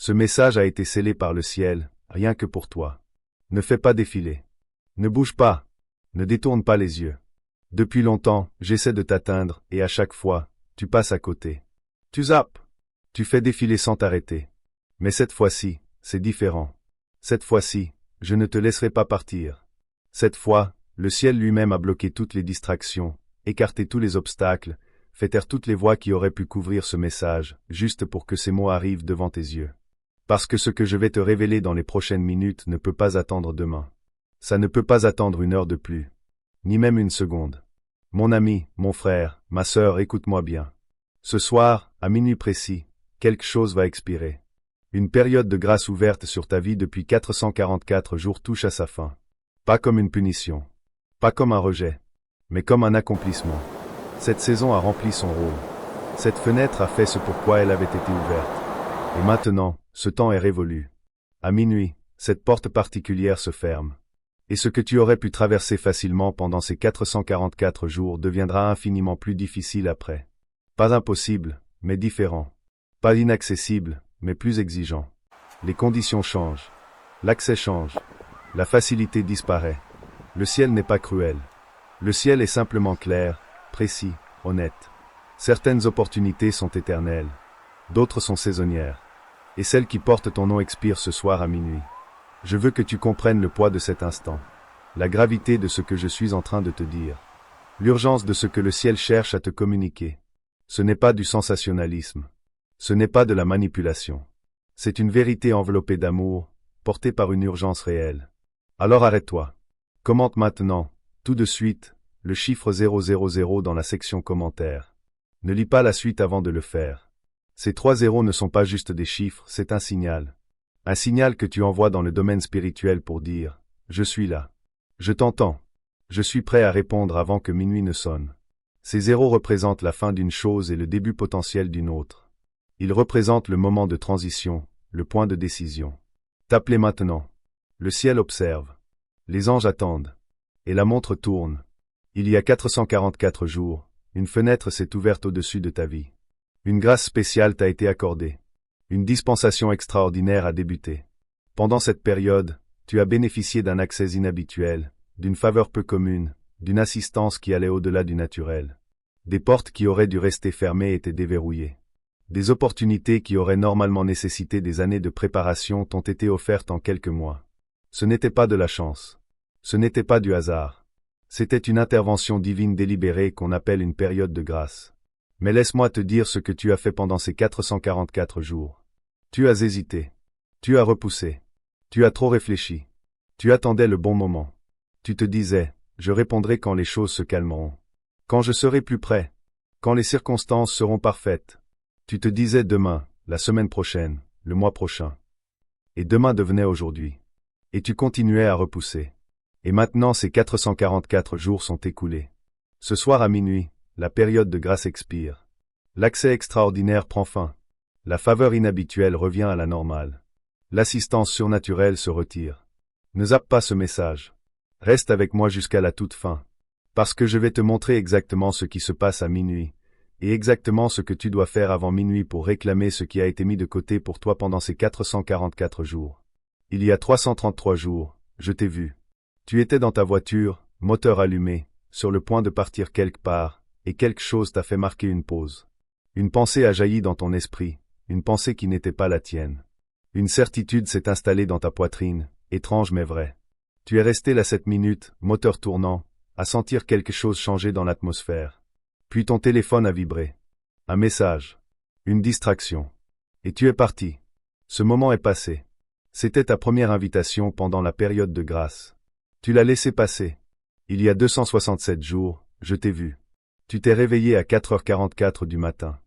Ce message a été scellé par le ciel, rien que pour toi. Ne fais pas défiler. Ne bouge pas. Ne détourne pas les yeux. Depuis longtemps, j'essaie de t'atteindre, et à chaque fois, tu passes à côté. Tu zappes. Tu fais défiler sans t'arrêter. Mais cette fois-ci, c'est différent. Cette fois-ci, je ne te laisserai pas partir. Cette fois, le ciel lui-même a bloqué toutes les distractions, écarté tous les obstacles, fait taire toutes les voix qui auraient pu couvrir ce message, juste pour que ces mots arrivent devant tes yeux. Parce que ce que je vais te révéler dans les prochaines minutes ne peut pas attendre demain. Ça ne peut pas attendre une heure de plus. Ni même une seconde. Mon ami, mon frère, ma sœur, écoute-moi bien. Ce soir, à minuit précis, quelque chose va expirer. Une période de grâce ouverte sur ta vie depuis 444 jours touche à sa fin. Pas comme une punition. Pas comme un rejet. Mais comme un accomplissement. Cette saison a rempli son rôle. Cette fenêtre a fait ce pourquoi elle avait été ouverte. Et maintenant, ce temps est révolu. À minuit, cette porte particulière se ferme. Et ce que tu aurais pu traverser facilement pendant ces 444 jours deviendra infiniment plus difficile après. Pas impossible, mais différent. Pas inaccessible, mais plus exigeant. Les conditions changent. L'accès change. La facilité disparaît. Le ciel n'est pas cruel. Le ciel est simplement clair, précis, honnête. Certaines opportunités sont éternelles. D'autres sont saisonnières. Et celle qui porte ton nom expire ce soir à minuit. Je veux que tu comprennes le poids de cet instant. La gravité de ce que je suis en train de te dire. L'urgence de ce que le ciel cherche à te communiquer. Ce n'est pas du sensationnalisme. Ce n'est pas de la manipulation. C'est une vérité enveloppée d'amour, portée par une urgence réelle. Alors arrête-toi. Commente maintenant, tout de suite, le chiffre 000 dans la section commentaires. Ne lis pas la suite avant de le faire. Ces 3 zéros ne sont pas juste des chiffres, c'est un signal. Un signal que tu envoies dans le domaine spirituel pour dire « Je suis là. Je t'entends. Je suis prêt à répondre avant que minuit ne sonne. » Ces zéros représentent la fin d'une chose et le début potentiel d'une autre. Ils représentent le moment de transition, le point de décision. Tape-les maintenant. Le ciel observe. Les anges attendent. Et la montre tourne. Il y a 444 jours, une fenêtre s'est ouverte au-dessus de ta vie. Une grâce spéciale t'a été accordée. Une dispensation extraordinaire a débuté. Pendant cette période, tu as bénéficié d'un accès inhabituel, d'une faveur peu commune, d'une assistance qui allait au-delà du naturel. Des portes qui auraient dû rester fermées étaient déverrouillées. Des opportunités qui auraient normalement nécessité des années de préparation t'ont été offertes en quelques mois. Ce n'était pas de la chance. Ce n'était pas du hasard. C'était une intervention divine délibérée qu'on appelle une période de grâce. Mais laisse-moi te dire ce que tu as fait pendant ces 444 jours. Tu as hésité. Tu as repoussé. Tu as trop réfléchi. Tu attendais le bon moment. Tu te disais, je répondrai quand les choses se calmeront. Quand je serai plus prêt. Quand les circonstances seront parfaites. Tu te disais demain, la semaine prochaine, le mois prochain. Et demain devenait aujourd'hui. Et tu continuais à repousser. Et maintenant ces 444 jours sont écoulés. Ce soir à minuit, la période de grâce expire. L'accès extraordinaire prend fin. La faveur inhabituelle revient à la normale. L'assistance surnaturelle se retire. Ne zappe pas ce message. Reste avec moi jusqu'à la toute fin. Parce que je vais te montrer exactement ce qui se passe à minuit, et exactement ce que tu dois faire avant minuit pour réclamer ce qui a été mis de côté pour toi pendant ces 444 jours. Il y a 333 jours, je t'ai vu. Tu étais dans ta voiture, moteur allumé, sur le point de partir quelque part, et quelque chose t'a fait marquer une pause. Une pensée a jailli dans ton esprit, une pensée qui n'était pas la tienne. Une certitude s'est installée dans ta poitrine, étrange mais vraie. Tu es resté là 7 minutes, moteur tournant, à sentir quelque chose changer dans l'atmosphère. Puis ton téléphone a vibré. Un message. Une distraction. Et tu es parti. Ce moment est passé. C'était ta première invitation pendant la période de grâce. Tu l'as laissé passer. Il y a 267 jours, je t'ai vu. Tu t'es réveillé à 4h44 du matin.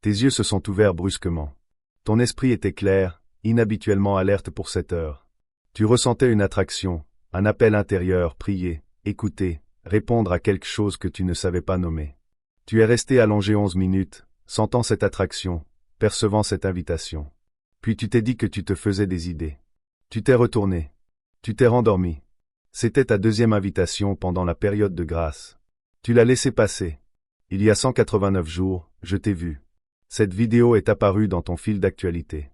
Tes yeux se sont ouverts brusquement. Ton esprit était clair, inhabituellement alerte pour cette heure. Tu ressentais une attraction, un appel intérieur, prier, écouter, répondre à quelque chose que tu ne savais pas nommer. Tu es resté allongé 11 minutes, sentant cette attraction, percevant cette invitation. Puis tu t'es dit que tu te faisais des idées. Tu t'es retourné. Tu t'es rendormi. C'était ta deuxième invitation pendant la période de grâce. Tu l'as laissé passer. Il y a 189 jours, je t'ai vu. Cette vidéo est apparue dans ton fil d'actualité.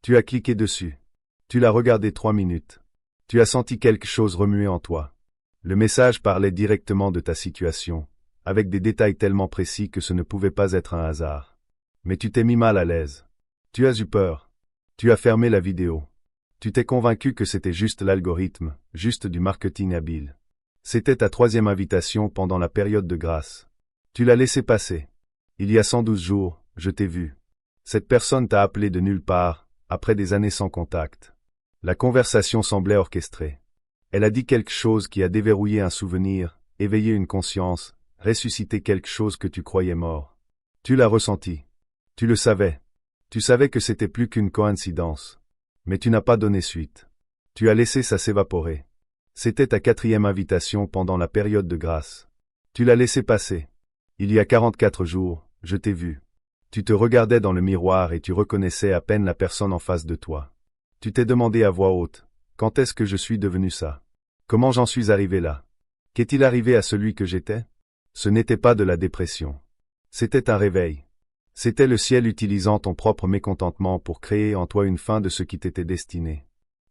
Tu as cliqué dessus. Tu l'as regardé 3 minutes. Tu as senti quelque chose remuer en toi. Le message parlait directement de ta situation, avec des détails tellement précis que ce ne pouvait pas être un hasard. Mais tu t'es mis mal à l'aise. Tu as eu peur. Tu as fermé la vidéo. Tu t'es convaincu que c'était juste l'algorithme, juste du marketing habile. C'était ta 3e invitation pendant la période de grâce. Tu l'as laissé passer. Il y a 112 jours, je t'ai vu. Cette personne t'a appelé de nulle part, après des années sans contact. La conversation semblait orchestrée. Elle a dit quelque chose qui a déverrouillé un souvenir, éveillé une conscience, ressuscité quelque chose que tu croyais mort. Tu l'as ressenti. Tu le savais. Tu savais que c'était plus qu'une coïncidence. Mais tu n'as pas donné suite. Tu as laissé ça s'évaporer. C'était ta 4e invitation pendant la période de grâce. Tu l'as laissé passer. Il y a 44 jours, je t'ai vu. Tu te regardais dans le miroir et tu reconnaissais à peine la personne en face de toi. Tu t'es demandé à voix haute, quand est-ce que je suis devenu ça? Comment j'en suis arrivé là? Qu'est-il arrivé à celui que j'étais? Ce n'était pas de la dépression. C'était un réveil. C'était le ciel utilisant ton propre mécontentement pour créer en toi une fin de ce qui t'était destiné.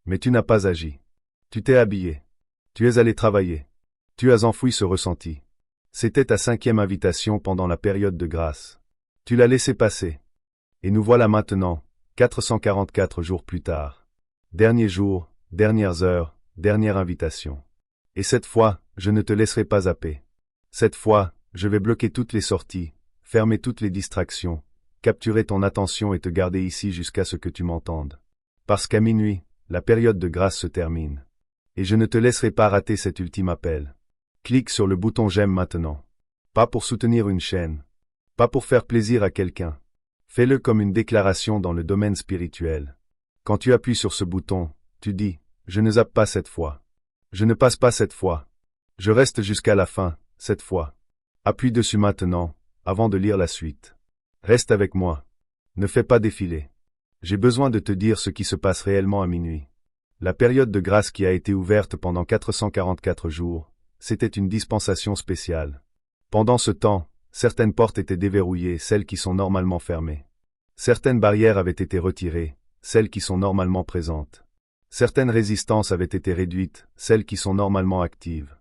Mais tu n'as pas agi. Tu t'es habillé. Tu es allé travailler. Tu as enfoui ce ressenti. C'était ta 5e invitation pendant la période de grâce. Tu l'as laissé passer. Et nous voilà maintenant, 444 jours plus tard. Dernier jour, dernières heures, dernière invitation. Et cette fois, je ne te laisserai pas zapper. Cette fois, je vais bloquer toutes les sorties, fermer toutes les distractions, capturer ton attention et te garder ici jusqu'à ce que tu m'entendes. Parce qu'à minuit, la période de grâce se termine. Et je ne te laisserai pas rater cet ultime appel. Clique sur le bouton j'aime maintenant. Pas pour soutenir une chaîne. Pas pour faire plaisir à quelqu'un. Fais-le comme une déclaration dans le domaine spirituel. Quand tu appuies sur ce bouton, tu dis, je ne zappe pas cette fois. Je ne passe pas cette fois. Je reste jusqu'à la fin, cette fois. Appuie dessus maintenant, avant de lire la suite. Reste avec moi. Ne fais pas défiler. J'ai besoin de te dire ce qui se passe réellement à minuit. La période de grâce qui a été ouverte pendant 444 jours, c'était une dispensation spéciale. Pendant ce temps, certaines portes étaient déverrouillées, celles qui sont normalement fermées. Certaines barrières avaient été retirées, celles qui sont normalement présentes. Certaines résistances avaient été réduites, celles qui sont normalement actives.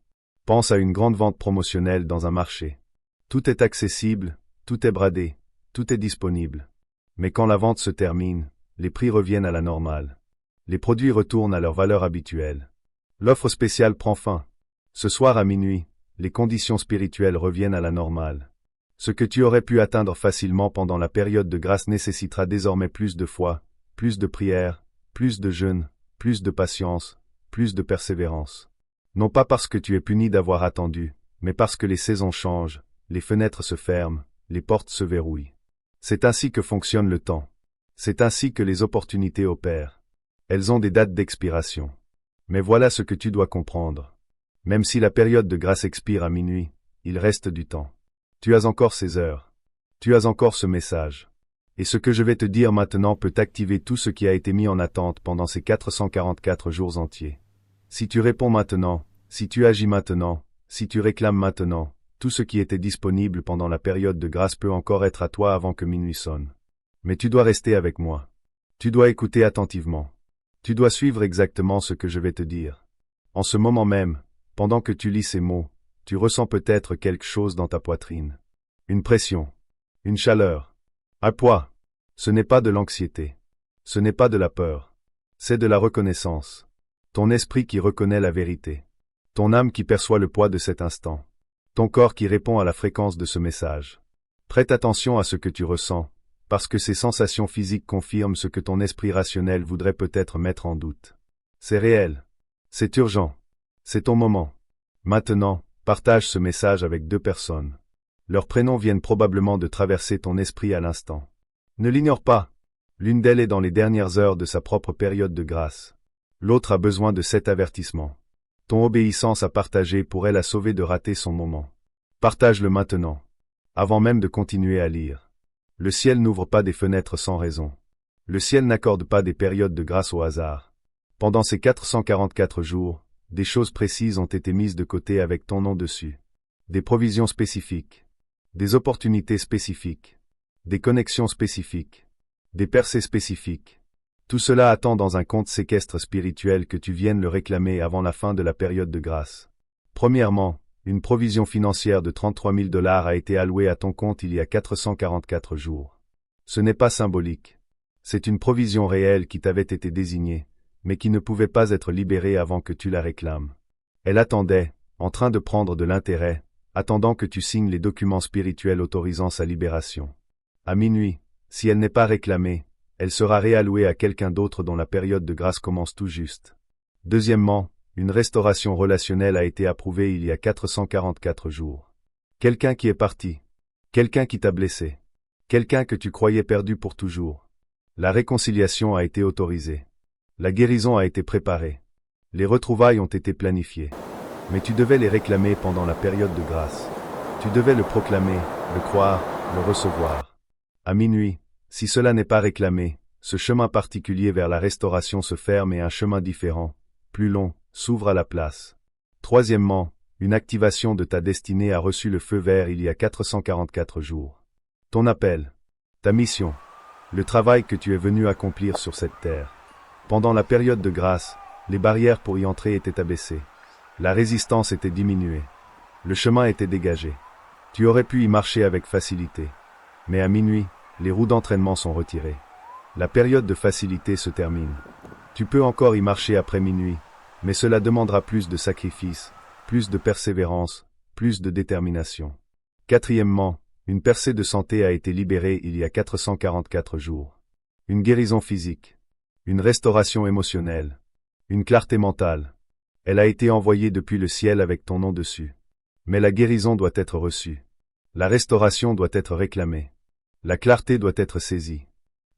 Pense à une grande vente promotionnelle dans un marché. Tout est accessible, tout est bradé, tout est disponible. Mais quand la vente se termine, les prix reviennent à la normale. Les produits retournent à leur valeur habituelle. L'offre spéciale prend fin. Ce soir à minuit, les conditions spirituelles reviennent à la normale. Ce que tu aurais pu atteindre facilement pendant la période de grâce nécessitera désormais plus de foi, plus de prière, plus de jeûne, plus de patience, plus de persévérance. Non pas parce que tu es puni d'avoir attendu, mais parce que les saisons changent, les fenêtres se ferment, les portes se verrouillent. C'est ainsi que fonctionne le temps. C'est ainsi que les opportunités opèrent. Elles ont des dates d'expiration. Mais voilà ce que tu dois comprendre. Même si la période de grâce expire à minuit, il reste du temps. Tu as encore ces heures. Tu as encore ce message. Et ce que je vais te dire maintenant peut activer tout ce qui a été mis en attente pendant ces 444 jours entiers. Si tu réponds maintenant, si tu agis maintenant, si tu réclames maintenant, tout ce qui était disponible pendant la période de grâce peut encore être à toi avant que minuit sonne. Mais tu dois rester avec moi. Tu dois écouter attentivement. Tu dois suivre exactement ce que je vais te dire. En ce moment même, pendant que tu lis ces mots, tu ressens peut-être quelque chose dans ta poitrine. Une pression. Une chaleur. Un poids. Ce n'est pas de l'anxiété. Ce n'est pas de la peur. C'est de la reconnaissance. Ton esprit qui reconnaît la vérité. Ton âme qui perçoit le poids de cet instant. Ton corps qui répond à la fréquence de ce message. Prête attention à ce que tu ressens, parce que ces sensations physiques confirment ce que ton esprit rationnel voudrait peut-être mettre en doute. C'est réel. C'est urgent. C'est ton moment. Maintenant, partage ce message avec 2 personnes. Leurs prénoms viennent probablement de traverser ton esprit à l'instant. Ne l'ignore pas. L'une d'elles est dans les dernières heures de sa propre période de grâce. L'autre a besoin de cet avertissement. Ton obéissance à partager pourrait la sauver de rater son moment. Partage-le maintenant. Avant même de continuer à lire. Le ciel n'ouvre pas des fenêtres sans raison. Le ciel n'accorde pas des périodes de grâce au hasard. Pendant ces 444 jours, des choses précises ont été mises de côté avec ton nom dessus. Des provisions spécifiques. Des opportunités spécifiques. Des connexions spécifiques. Des percées spécifiques. Tout cela attend dans un compte séquestre spirituel que tu viennes le réclamer avant la fin de la période de grâce. Premièrement, une provision financière de 33 000 $ a été allouée à ton compte il y a 444 jours. Ce n'est pas symbolique. C'est une provision réelle qui t'avait été désignée, mais qui ne pouvait pas être libérée avant que tu la réclames. Elle attendait, en train de prendre de l'intérêt, attendant que tu signes les documents spirituels autorisant sa libération. À minuit, si elle n'est pas réclamée, elle sera réallouée à quelqu'un d'autre dont la période de grâce commence tout juste. Deuxièmement, une restauration relationnelle a été approuvée il y a 444 jours. Quelqu'un qui est parti. Quelqu'un qui t'a blessé. Quelqu'un que tu croyais perdu pour toujours. La réconciliation a été autorisée. La guérison a été préparée. Les retrouvailles ont été planifiées. Mais tu devais les réclamer pendant la période de grâce. Tu devais le proclamer, le croire, le recevoir. À minuit, si cela n'est pas réclamé, ce chemin particulier vers la restauration se ferme et un chemin différent, plus long, s'ouvre à la place. Troisièmement, une activation de ta destinée a reçu le feu vert il y a 444 jours. Ton appel, ta mission, le travail que tu es venu accomplir sur cette terre. Pendant la période de grâce, les barrières pour y entrer étaient abaissées. La résistance était diminuée. Le chemin était dégagé. Tu aurais pu y marcher avec facilité. Mais à minuit, les roues d'entraînement sont retirées. La période de facilité se termine. Tu peux encore y marcher après minuit, mais cela demandera plus de sacrifices, plus de persévérance, plus de détermination. Quatrièmement, une percée de santé a été libérée il y a 444 jours. Une guérison physique. Une restauration émotionnelle. Une clarté mentale. Elle a été envoyée depuis le ciel avec ton nom dessus. Mais la guérison doit être reçue. La restauration doit être réclamée. La clarté doit être saisie.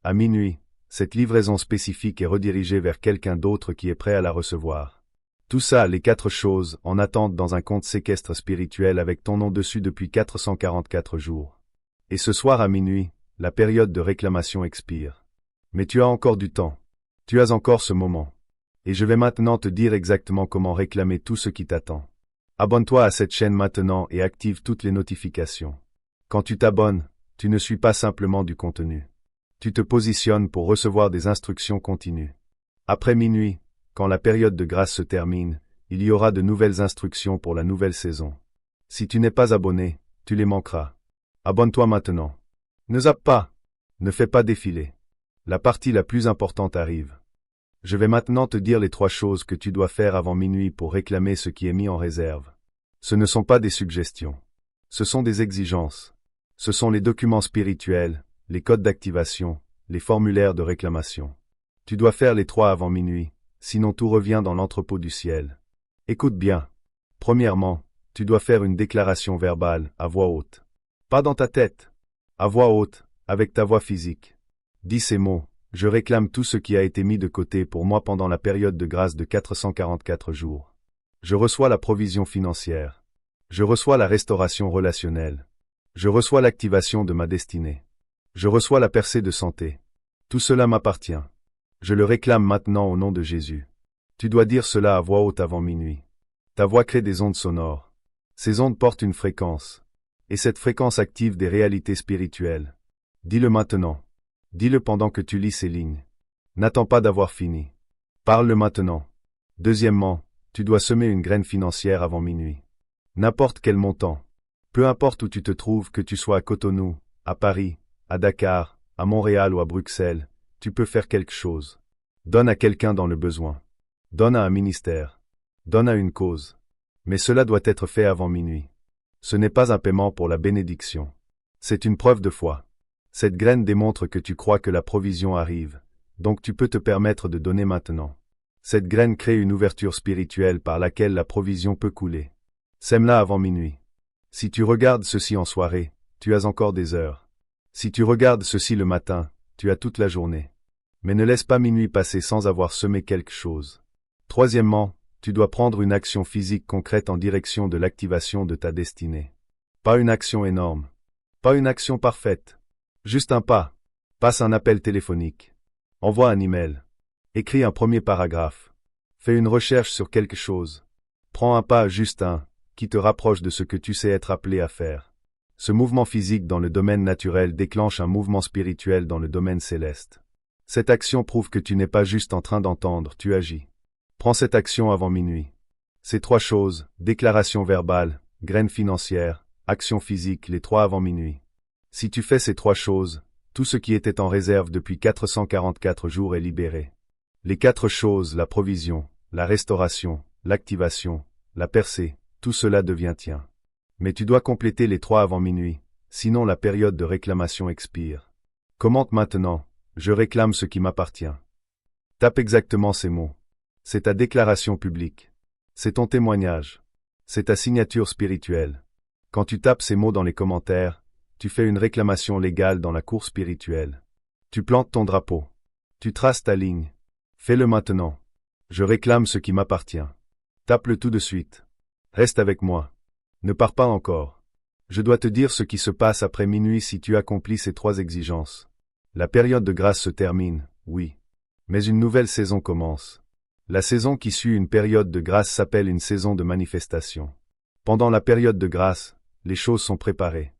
À minuit, cette livraison spécifique est redirigée vers quelqu'un d'autre qui est prêt à la recevoir. Tout ça, les 4 choses, en attente dans un compte séquestre spirituel avec ton nom dessus depuis 444 jours. Et ce soir à minuit, la période de réclamation expire. Mais tu as encore du temps. Tu as encore ce moment. Et je vais maintenant te dire exactement comment réclamer tout ce qui t'attend. Abonne-toi à cette chaîne maintenant et active toutes les notifications. Quand tu t'abonnes, tu ne suis pas simplement du contenu. Tu te positionnes pour recevoir des instructions continues. Après minuit, quand la période de grâce se termine, il y aura de nouvelles instructions pour la nouvelle saison. Si tu n'es pas abonné, tu les manqueras. Abonne-toi maintenant. Ne zappe pas. Ne fais pas défiler. La partie la plus importante arrive. Je vais maintenant te dire les 3 choses que tu dois faire avant minuit pour réclamer ce qui est mis en réserve. Ce ne sont pas des suggestions. Ce sont des exigences. Ce sont les documents spirituels, les codes d'activation, les formulaires de réclamation. Tu dois faire les 3 avant minuit, sinon tout revient dans l'entrepôt du ciel. Écoute bien. Premièrement, tu dois faire une déclaration verbale, à voix haute. Pas dans ta tête. À voix haute, avec ta voix physique. Dis ces mots. Je réclame tout ce qui a été mis de côté pour moi pendant la période de grâce de 444 jours. Je reçois la provision financière. Je reçois la restauration relationnelle. Je reçois l'activation de ma destinée. Je reçois la percée de santé. Tout cela m'appartient. Je le réclame maintenant au nom de Jésus. Tu dois dire cela à voix haute avant minuit. Ta voix crée des ondes sonores. Ces ondes portent une fréquence. Et cette fréquence active des réalités spirituelles. Dis-le maintenant. Dis-le pendant que tu lis ces lignes. N'attends pas d'avoir fini. Parle-le maintenant. Deuxièmement, tu dois semer une graine financière avant minuit. N'importe quel montant. Peu importe où tu te trouves, que tu sois à Cotonou, à Paris, à Dakar, à Montréal ou à Bruxelles, tu peux faire quelque chose. Donne à quelqu'un dans le besoin. Donne à un ministère. Donne à une cause. Mais cela doit être fait avant minuit. Ce n'est pas un paiement pour la bénédiction. C'est une preuve de foi. Cette graine démontre que tu crois que la provision arrive, donc tu peux te permettre de donner maintenant. Cette graine crée une ouverture spirituelle par laquelle la provision peut couler. Sème-la avant minuit. Si tu regardes ceci en soirée, tu as encore des heures. Si tu regardes ceci le matin, tu as toute la journée. Mais ne laisse pas minuit passer sans avoir semé quelque chose. Troisièmement, tu dois prendre une action physique concrète en direction de l'activation de ta destinée. Pas une action énorme. Pas une action parfaite. Juste un pas. Passe un appel téléphonique. Envoie un email. Écris un premier paragraphe. Fais une recherche sur quelque chose. Prends un pas, juste un, qui te rapproche de ce que tu sais être appelé à faire. Ce mouvement physique dans le domaine naturel déclenche un mouvement spirituel dans le domaine céleste. Cette action prouve que tu n'es pas juste en train d'entendre, tu agis. Prends cette action avant minuit. Ces 3 choses, déclaration verbale, graine financière, action physique, les 3 avant minuit. Si tu fais ces 3 choses, tout ce qui était en réserve depuis 444 jours est libéré. Les 4 choses, la provision, la restauration, l'activation, la percée, tout cela devient tien. Mais tu dois compléter les 3 avant minuit, sinon la période de réclamation expire. Commente maintenant, je réclame ce qui m'appartient. Tape exactement ces mots. C'est ta déclaration publique. C'est ton témoignage. C'est ta signature spirituelle. Quand tu tapes ces mots dans les commentaires, tu fais une réclamation légale dans la cour spirituelle. Tu plantes ton drapeau. Tu traces ta ligne. Fais-le maintenant. Je réclame ce qui m'appartient. Tape-le tout de suite. Reste avec moi. Ne pars pas encore. Je dois te dire ce qui se passe après minuit si tu accomplis ces 3 exigences. La période de grâce se termine, oui. Mais une nouvelle saison commence. La saison qui suit une période de grâce s'appelle une saison de manifestation. Pendant la période de grâce, les choses sont préparées.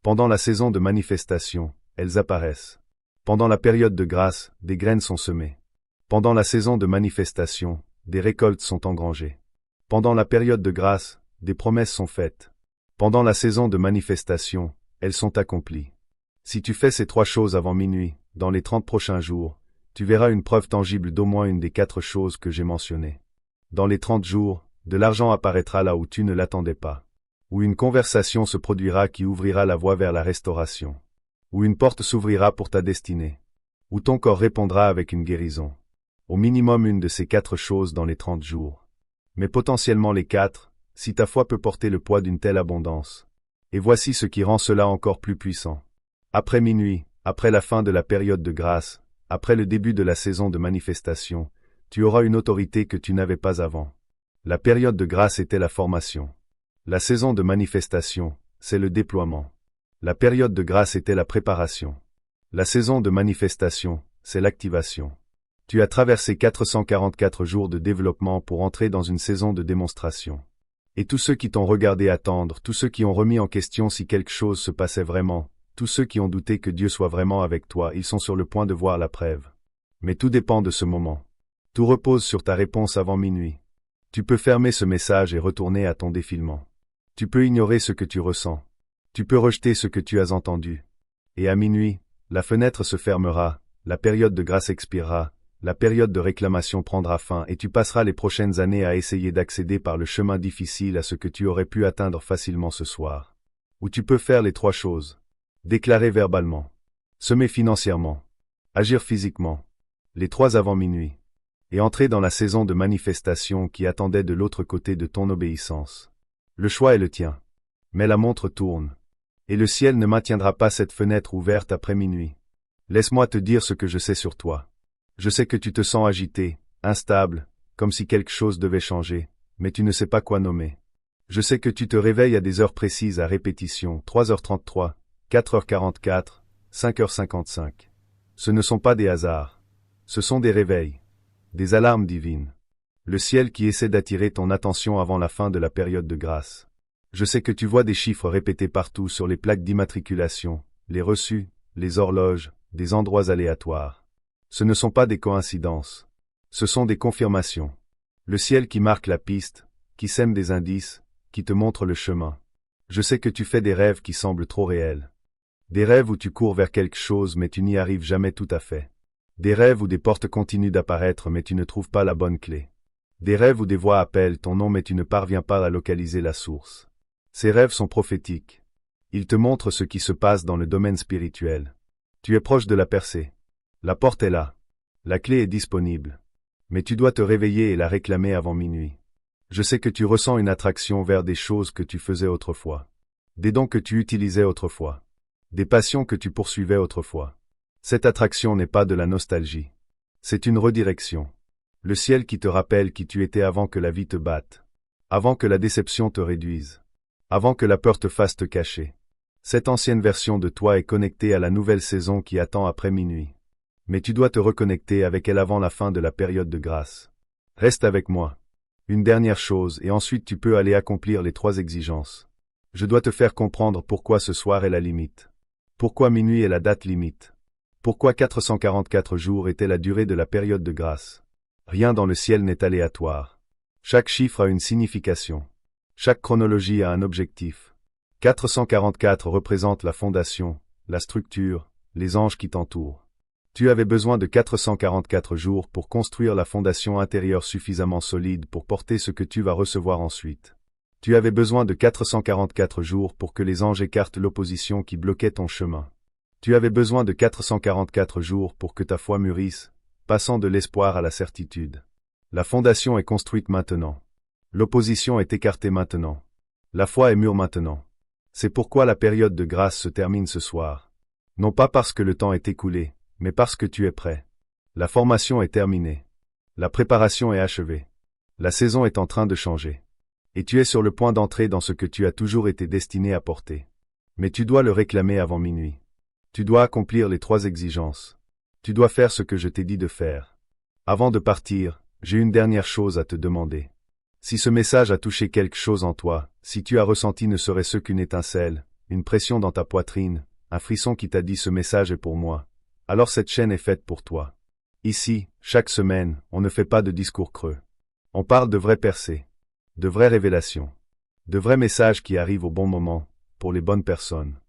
Pendant la saison de manifestation, elles apparaissent. Pendant la période de grâce, des graines sont semées. Pendant la saison de manifestation, des récoltes sont engrangées. Pendant la période de grâce, des promesses sont faites. Pendant la saison de manifestation, elles sont accomplies. Si tu fais ces 3 choses avant minuit, dans les 30 prochains jours, tu verras une preuve tangible d'au moins une des 4 choses que j'ai mentionnées. Dans les 30 jours, de l'argent apparaîtra là où tu ne l'attendais pas. Où une conversation se produira qui ouvrira la voie vers la restauration. Où une porte s'ouvrira pour ta destinée. Où ton corps répondra avec une guérison. Au minimum une de ces 4 choses dans les 30 jours. Mais potentiellement les 4, si ta foi peut porter le poids d'une telle abondance. Et voici ce qui rend cela encore plus puissant. Après minuit, après la fin de la période de grâce, après le début de la saison de manifestation, tu auras une autorité que tu n'avais pas avant. La période de grâce était la formation. La saison de manifestation, c'est le déploiement. La période de grâce était la préparation. La saison de manifestation, c'est l'activation. Tu as traversé 444 jours de développement pour entrer dans une saison de démonstration. Et tous ceux qui t'ont regardé attendre, tous ceux qui ont remis en question si quelque chose se passait vraiment, tous ceux qui ont douté que Dieu soit vraiment avec toi, ils sont sur le point de voir la preuve. Mais tout dépend de ce moment. Tout repose sur ta réponse avant minuit. Tu peux fermer ce message et retourner à ton défilement. Tu peux ignorer ce que tu ressens. Tu peux rejeter ce que tu as entendu. Et à minuit, la fenêtre se fermera, la période de grâce expirera, la période de réclamation prendra fin et tu passeras les prochaines années à essayer d'accéder par le chemin difficile à ce que tu aurais pu atteindre facilement ce soir. Ou tu peux faire les 3 choses. Déclarer verbalement. Semer financièrement. Agir physiquement. Les 3 avant minuit. Et entrer dans la saison de manifestation qui attendait de l'autre côté de ton obéissance. Le choix est le tien. Mais la montre tourne. Et le ciel ne maintiendra pas cette fenêtre ouverte après minuit. Laisse-moi te dire ce que je sais sur toi. Je sais que tu te sens agité, instable, comme si quelque chose devait changer, mais tu ne sais pas quoi nommer. Je sais que tu te réveilles à des heures précises à répétition, 3h33, 4h44, 5h55. Ce ne sont pas des hasards. Ce sont des réveils. Des alarmes divines. Le ciel qui essaie d'attirer ton attention avant la fin de la période de grâce. Je sais que tu vois des chiffres répétés partout sur les plaques d'immatriculation, les reçus, les horloges, des endroits aléatoires. Ce ne sont pas des coïncidences. Ce sont des confirmations. Le ciel qui marque la piste, qui sème des indices, qui te montre le chemin. Je sais que tu fais des rêves qui semblent trop réels. Des rêves où tu cours vers quelque chose mais tu n'y arrives jamais tout à fait. Des rêves où des portes continuent d'apparaître mais tu ne trouves pas la bonne clé. Des rêves où des voix appellent ton nom mais tu ne parviens pas à localiser la source. Ces rêves sont prophétiques. Ils te montrent ce qui se passe dans le domaine spirituel. Tu es proche de la percée. La porte est là. La clé est disponible. Mais tu dois te réveiller et la réclamer avant minuit. Je sais que tu ressens une attraction vers des choses que tu faisais autrefois. Des dons que tu utilisais autrefois. Des passions que tu poursuivais autrefois. Cette attraction n'est pas de la nostalgie. C'est une redirection. Le ciel qui te rappelle qui tu étais avant que la vie te batte. Avant que la déception te réduise. Avant que la peur te fasse te cacher. Cette ancienne version de toi est connectée à la nouvelle saison qui attend après minuit. Mais tu dois te reconnecter avec elle avant la fin de la période de grâce. Reste avec moi. Une dernière chose et ensuite tu peux aller accomplir les 3 exigences. Je dois te faire comprendre pourquoi ce soir est la limite. Pourquoi minuit est la date limite. Pourquoi 444 jours était la durée de la période de grâce? Rien dans le ciel n'est aléatoire. Chaque chiffre a une signification. Chaque chronologie a un objectif. 444 représente la fondation, la structure, les anges qui t'entourent. Tu avais besoin de 444 jours pour construire la fondation intérieure suffisamment solide pour porter ce que tu vas recevoir ensuite. Tu avais besoin de 444 jours pour que les anges écartent l'opposition qui bloquait ton chemin. Tu avais besoin de 444 jours pour que ta foi mûrisse, passant de l'espoir à la certitude. La fondation est construite maintenant. L'opposition est écartée maintenant. La foi est mûre maintenant. C'est pourquoi la période de grâce se termine ce soir. Non pas parce que le temps est écoulé, mais parce que tu es prêt. La formation est terminée. La préparation est achevée. La saison est en train de changer. Et tu es sur le point d'entrer dans ce que tu as toujours été destiné à porter. Mais tu dois le réclamer avant minuit. Tu dois accomplir les 3 exigences. Tu dois faire ce que je t'ai dit de faire. Avant de partir, j'ai une dernière chose à te demander. Si ce message a touché quelque chose en toi, si tu as ressenti ne serait-ce qu'une étincelle, une pression dans ta poitrine, un frisson qui t'a dit ce message est pour moi, alors cette chaîne est faite pour toi. Ici, chaque semaine, on ne fait pas de discours creux. On parle de vraies percées, de vraies révélations, de vrais messages qui arrivent au bon moment, pour les bonnes personnes.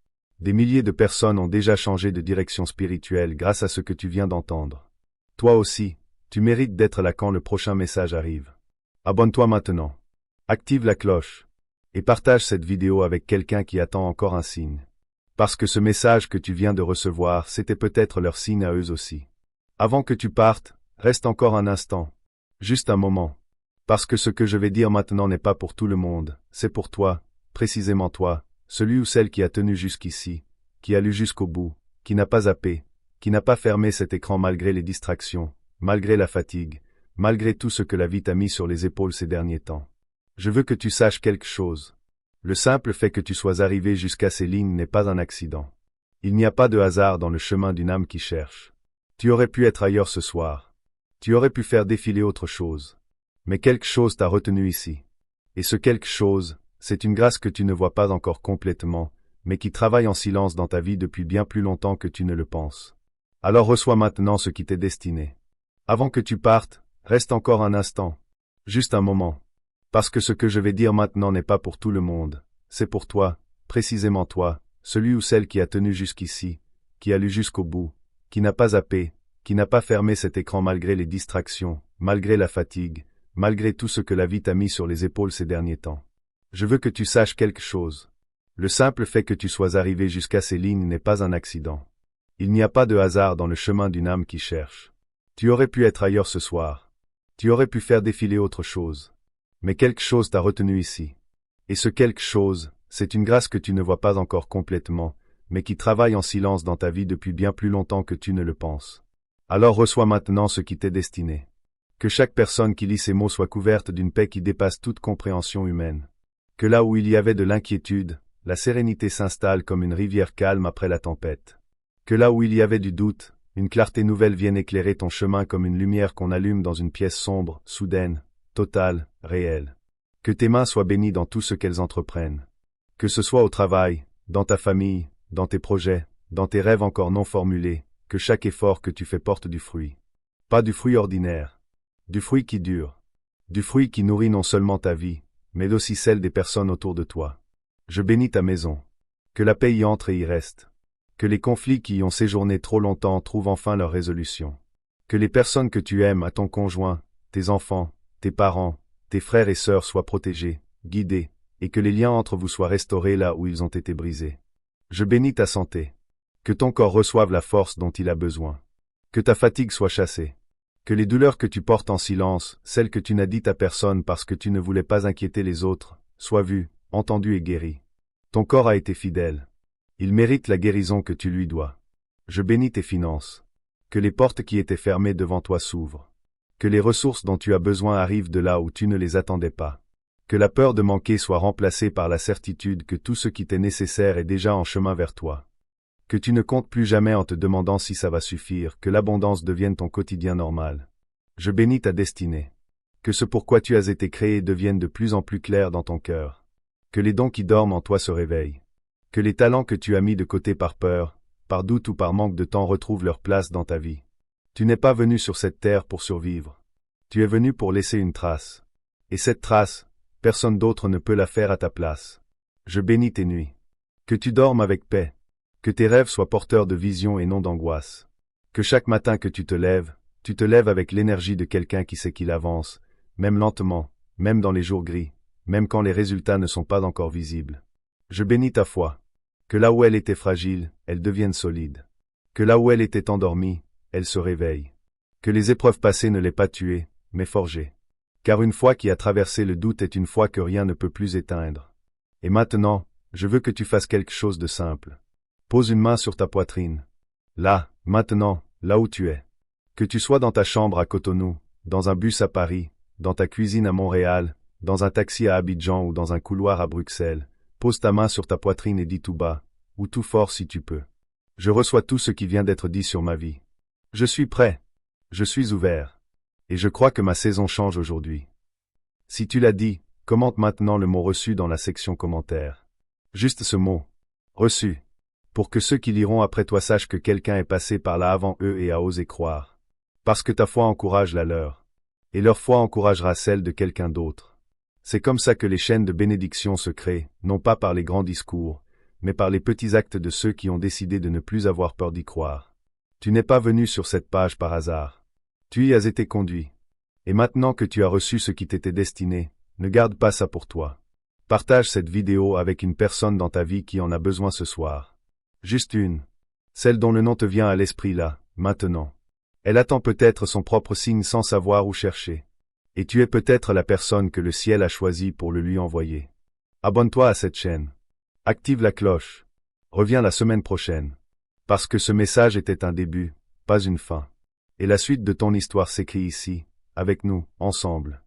Des milliers de personnes ont déjà changé de direction spirituelle grâce à ce que tu viens d'entendre. Toi aussi, tu mérites d'être là quand le prochain message arrive. Abonne-toi maintenant. Active la cloche. Et partage cette vidéo avec quelqu'un qui attend encore un signe. Parce que ce message que tu viens de recevoir, c'était peut-être leur signe à eux aussi. Avant que tu partes, reste encore un instant. Juste un moment. Parce que ce que je vais dire maintenant n'est pas pour tout le monde, c'est pour toi, précisément toi, celui ou celle qui a tenu jusqu'ici, qui a lu jusqu'au bout, qui n'a pas zappé, qui n'a pas fermé cet écran malgré les distractions, malgré la fatigue, malgré tout ce que la vie t'a mis sur les épaules ces derniers temps. Je veux que tu saches quelque chose. Le simple fait que tu sois arrivé jusqu'à ces lignes n'est pas un accident. Il n'y a pas de hasard dans le chemin d'une âme qui cherche. Tu aurais pu être ailleurs ce soir. Tu aurais pu faire défiler autre chose. Mais quelque chose t'a retenu ici. Et ce quelque chose, c'est une grâce que tu ne vois pas encore complètement, mais qui travaille en silence dans ta vie depuis bien plus longtemps que tu ne le penses. Alors reçois maintenant ce qui t'est destiné. Avant que tu partes, reste encore un instant. Juste un moment. Parce que ce que je vais dire maintenant n'est pas pour tout le monde. C'est pour toi, précisément toi, celui ou celle qui a tenu jusqu'ici, qui a lu jusqu'au bout, qui n'a pas zappé, qui n'a pas fermé cet écran malgré les distractions, malgré la fatigue, malgré tout ce que la vie t'a mis sur les épaules ces derniers temps. Je veux que tu saches quelque chose. Le simple fait que tu sois arrivé jusqu'à ces lignes n'est pas un accident. Il n'y a pas de hasard dans le chemin d'une âme qui cherche. Tu aurais pu être ailleurs ce soir. Tu aurais pu faire défiler autre chose. Mais quelque chose t'a retenu ici. Et ce quelque chose, c'est une grâce que tu ne vois pas encore complètement, mais qui travaille en silence dans ta vie depuis bien plus longtemps que tu ne le penses. Alors reçois maintenant ce qui t'est destiné. Que chaque personne qui lit ces mots soit couverte d'une paix qui dépasse toute compréhension humaine. Que là où il y avait de l'inquiétude, la sérénité s'installe comme une rivière calme après la tempête. Que là où il y avait du doute, une clarté nouvelle vienne éclairer ton chemin comme une lumière qu'on allume dans une pièce sombre, soudaine, totale, réelle. Que tes mains soient bénies dans tout ce qu'elles entreprennent. Que ce soit au travail, dans ta famille, dans tes projets, dans tes rêves encore non formulés, que chaque effort que tu fais porte du fruit. Pas du fruit ordinaire. Du fruit qui dure. Du fruit qui nourrit non seulement ta vie, mais aussi celle des personnes autour de toi. Je bénis ta maison. Que la paix y entre et y reste. Que les conflits qui y ont séjourné trop longtemps trouvent enfin leur résolution. Que les personnes que tu aimes, à ton conjoint, tes enfants, tes parents, tes frères et sœurs soient protégés, guidés, et que les liens entre vous soient restaurés là où ils ont été brisés. Je bénis ta santé. Que ton corps reçoive la force dont il a besoin. Que ta fatigue soit chassée. Que les douleurs que tu portes en silence, celles que tu n'as dites à personne parce que tu ne voulais pas inquiéter les autres, soient vues, entendues et guéries. Ton corps a été fidèle. Il mérite la guérison que tu lui dois. Je bénis tes finances. Que les portes qui étaient fermées devant toi s'ouvrent. Que les ressources dont tu as besoin arrivent de là où tu ne les attendais pas. Que la peur de manquer soit remplacée par la certitude que tout ce qui t'est nécessaire est déjà en chemin vers toi. Que tu ne comptes plus jamais en te demandant si ça va suffire, que l'abondance devienne ton quotidien normal. Je bénis ta destinée. Que ce pourquoi tu as été créé devienne de plus en plus clair dans ton cœur. Que les dons qui dorment en toi se réveillent. Que les talents que tu as mis de côté par peur, par doute ou par manque de temps retrouvent leur place dans ta vie. Tu n'es pas venu sur cette terre pour survivre. Tu es venu pour laisser une trace. Et cette trace, personne d'autre ne peut la faire à ta place. Je bénis tes nuits. Que tu dormes avec paix. Que tes rêves soient porteurs de visions et non d'angoisse. Que chaque matin que tu te lèves avec l'énergie de quelqu'un qui sait qu'il avance, même lentement, même dans les jours gris, même quand les résultats ne sont pas encore visibles. Je bénis ta foi. Que là où elle était fragile, elle devienne solide. Que là où elle était endormie, elle se réveille. Que les épreuves passées ne l'aient pas tuée, mais forgée. Car une foi qui a traversé le doute est une foi que rien ne peut plus éteindre. Et maintenant, je veux que tu fasses quelque chose de simple. Pose une main sur ta poitrine. Là, maintenant, là où tu es. Que tu sois dans ta chambre à Cotonou, dans un bus à Paris, dans ta cuisine à Montréal, dans un taxi à Abidjan ou dans un couloir à Bruxelles, pose ta main sur ta poitrine et dis tout bas, ou tout fort si tu peux. Je reçois tout ce qui vient d'être dit sur ma vie. Je suis prêt. Je suis ouvert. Et je crois que ma saison change aujourd'hui. Si tu l'as dit, commente maintenant le mot reçu dans la section commentaires. Juste ce mot. Reçu. Pour que ceux qui liront après toi sachent que quelqu'un est passé par là avant eux et a osé croire. Parce que ta foi encourage la leur. Et leur foi encouragera celle de quelqu'un d'autre. C'est comme ça que les chaînes de bénédiction se créent, non pas par les grands discours, mais par les petits actes de ceux qui ont décidé de ne plus avoir peur d'y croire. Tu n'es pas venu sur cette page par hasard. Tu y as été conduit. Et maintenant que tu as reçu ce qui t'était destiné, ne garde pas ça pour toi. Partage cette vidéo avec une personne dans ta vie qui en a besoin ce soir. Juste une. Celle dont le nom te vient à l'esprit là, maintenant. Elle attend peut-être son propre signe sans savoir où chercher. Et tu es peut-être la personne que le ciel a choisie pour le lui envoyer. Abonne-toi à cette chaîne. Active la cloche. Reviens la semaine prochaine. Parce que ce message était un début, pas une fin. Et la suite de ton histoire s'écrit ici, avec nous, ensemble.